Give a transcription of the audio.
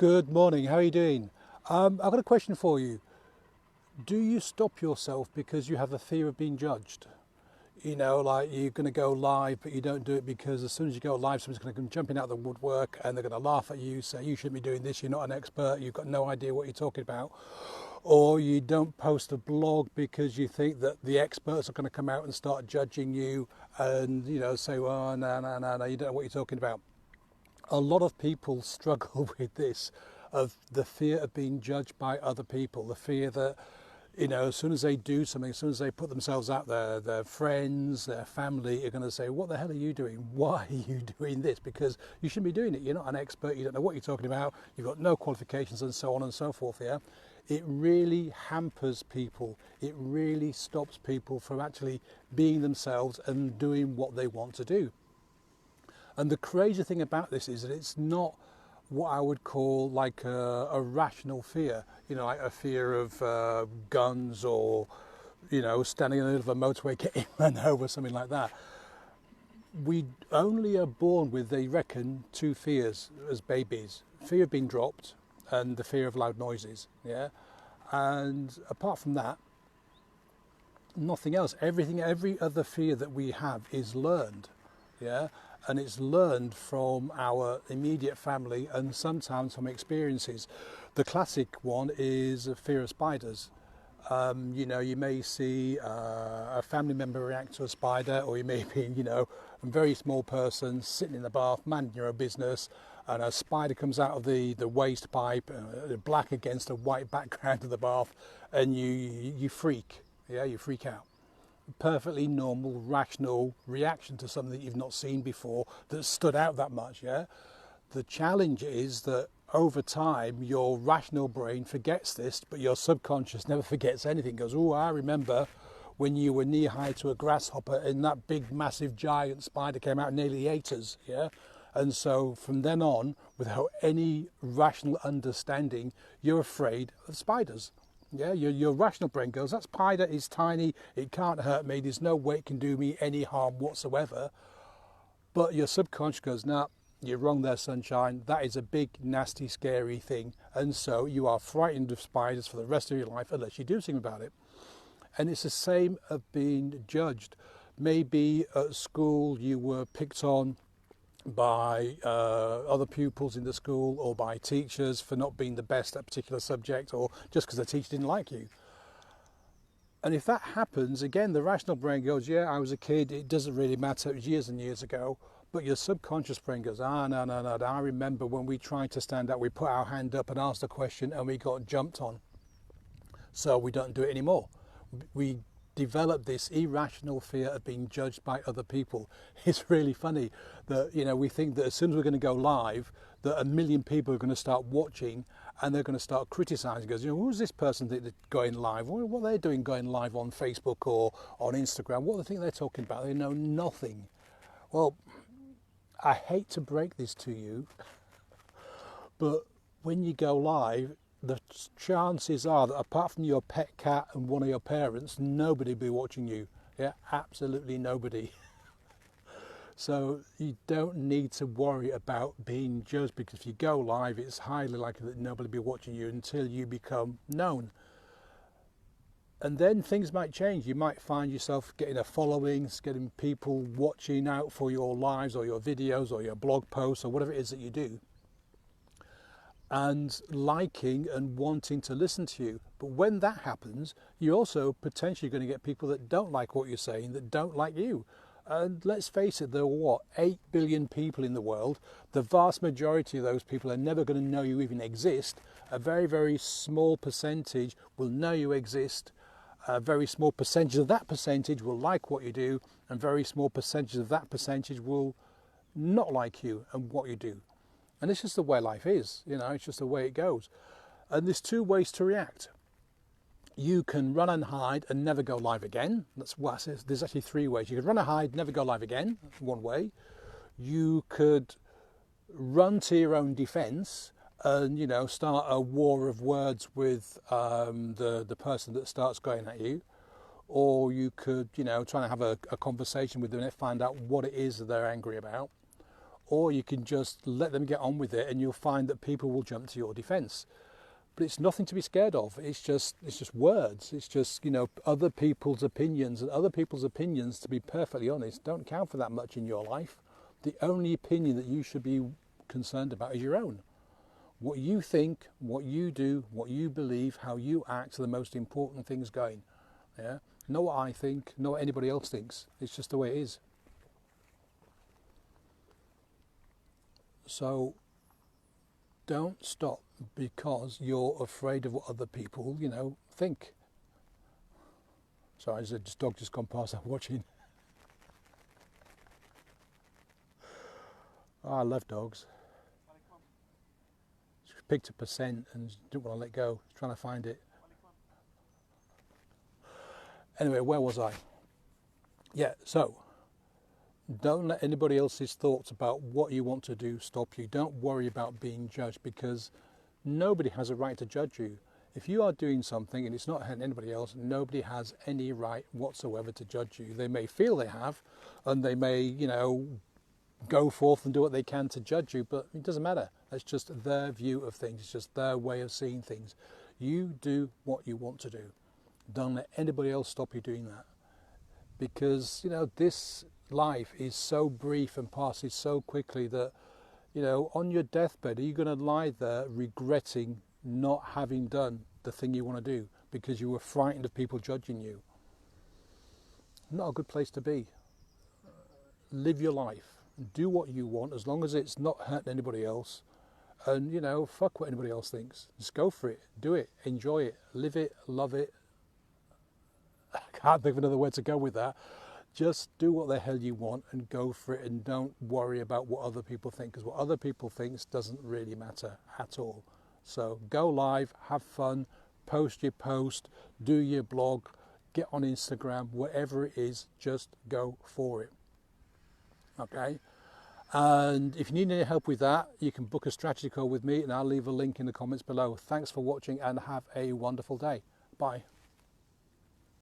Good morning, how are you doing? I've got a question for you. Do you stop yourself because you have a fear of being judged? You know, like you're going to go live, but you don't do it because as soon as you go live, someone's going to come jumping out of the woodwork and they're going to laugh at you, say you shouldn't be doing this, you're not an expert, you've got no idea what you're talking about. Or you don't post a blog because you think that the experts are going to come out and start judging you and, you know, say, well, no, you don't know what you're talking about. A lot of people struggle with this, of the fear of being judged by other people, the fear that, you know, as soon as they do something, as soon as they put themselves out there, their friends, their family are going to say, what the hell are you doing? Why are you doing this? Because you shouldn't be doing it. You're not an expert. You don't know what you're talking about. You've got no qualifications and so on and so forth. Yeah, it really hampers people. It really stops people from actually being themselves and doing what they want to do. And the crazy thing about this is that it's not what I would call like a rational fear, you know, like a fear of guns or, you know, standing in the middle of a motorway getting run over, something like that. We only are born with, they reckon, two fears as babies: fear of being dropped and the fear of loud noises. Yeah, and apart from that, nothing else. Every other fear that we have is learned. Yeah. And it's learned from our immediate family and sometimes from experiences. The classic one is a fear of spiders. You know, you may see a family member react to a spider, or you may be, you know, a very small person sitting in the bath, minding your own business, and a spider comes out of the waste pipe, black against a white background of the bath, and you freak. Yeah, you freak out. Perfectly normal, rational reaction to something that you've not seen before that stood out that much. Yeah, the challenge is that over time your rational brain forgets this, but your subconscious never forgets anything. It goes, oh, I remember when you were knee high to a grasshopper and that big massive giant spider came out and nearly ate us. Yeah, and so from then on, without any rational understanding, you're afraid of spiders. Yeah, your rational brain goes, that spider is tiny, it can't hurt me, there's no way it can do me any harm whatsoever. But your subconscious goes, nah, you're wrong there, sunshine. That is a big, nasty, scary thing. And so you are frightened of spiders for the rest of your life unless you do something about it. And it's the same of being judged. Maybe at school you were picked on by other pupils in the school or by teachers for not being the best at a particular subject, or just because the teacher didn't like you. And if that happens, again, the rational brain goes, yeah, I was a kid, it doesn't really matter, it was years and years ago. But your subconscious brain goes, no, I remember when we tried to stand up, we put our hand up and asked a question and we got jumped on. So we don't do it anymore. We develop this irrational fear of being judged by other people. It's really funny that, you know, we think that as soon as we're going to go live, that a million people are going to start watching and they're going to start criticising. Goes, you know, who's this person going live? What are they doing going live on Facebook or on Instagram? What do they think they're talking about? They know nothing. Well, I hate to break this to you, but when you go live, the chances are that apart from your pet cat and one of your parents, nobody will be watching you. Yeah, absolutely nobody. So you don't need to worry about being judged, because if you go live, it's highly likely that nobody will be watching you until you become known. And then things might change. You might find yourself getting a following, getting people watching out for your lives or your videos or your blog posts or whatever it is that you do, and liking and wanting to listen to you. But when that happens, you're also potentially going to get people that don't like what you're saying, that don't like you. And let's face it, there are 8 billion people in the world. The vast majority of those people are never going to know you even exist. A very, very small percentage will know you exist. A very small percentage of that percentage will like what you do, and very small percentage of that percentage will not like you and what you do. And it's just the way life is, you know, it's just the way it goes. And there's two ways to react. You can run and hide and never go live again. That's what it says. There's actually 3 ways. You could run and hide, never go live again. That's one way. You could run to your own defense and, you know, start a war of words with the person that starts going at you. Or you could, you know, try and have a conversation with them and find out what it is that they're angry about. or you can just let them get on with it, and you'll find that people will jump to your defence. But it's nothing to be scared of. It's just words. It's just, you know, other people's opinions, and other people's opinions, to be perfectly honest, don't count for that much in your life. The only opinion that you should be concerned about is your own. What you think, what you do, what you believe, how you act are the most important things going. Yeah? Not what I think, not what anybody else thinks. It's just the way it is. So don't stop because you're afraid of what other people, you know, think. Sorry, this dog just gone past, I'm watching. Oh, I love dogs. She picked up a scent and didn't want to let go. She's trying to find it. Anyway, where was I? Yeah, so don't let anybody else's thoughts about what you want to do stop you. Don't worry about being judged, because nobody has a right to judge you. If you are doing something and it's not hurting anybody else, nobody has any right whatsoever to judge you. They may feel they have, and they may, you know, go forth and do what they can to judge you, but it doesn't matter. That's just their view of things. It's just their way of seeing things. You do what you want to do. Don't let anybody else stop you doing that. Because, you know, this life is so brief and passes so quickly that, you know, on your deathbed, are you going to lie there regretting not having done the thing you want to do because you were frightened of people judging you? Not a good place to be. Live your life. Do what you want, as long as it's not hurting anybody else. And, you know, fuck what anybody else thinks. Just go for it. Do it. Enjoy it. Live it. Love it. I can't think of another word to go with that. Just do what the hell you want and go for it, and don't worry about what other people think, because what other people think doesn't really matter at all. So go live, have fun, post your post, do your blog, get on Instagram, whatever it is, just go for it. Okay? And if you need any help with that, you can book a strategy call with me, and I'll leave a link in the comments below. Thanks for watching and have a wonderful day. Bye.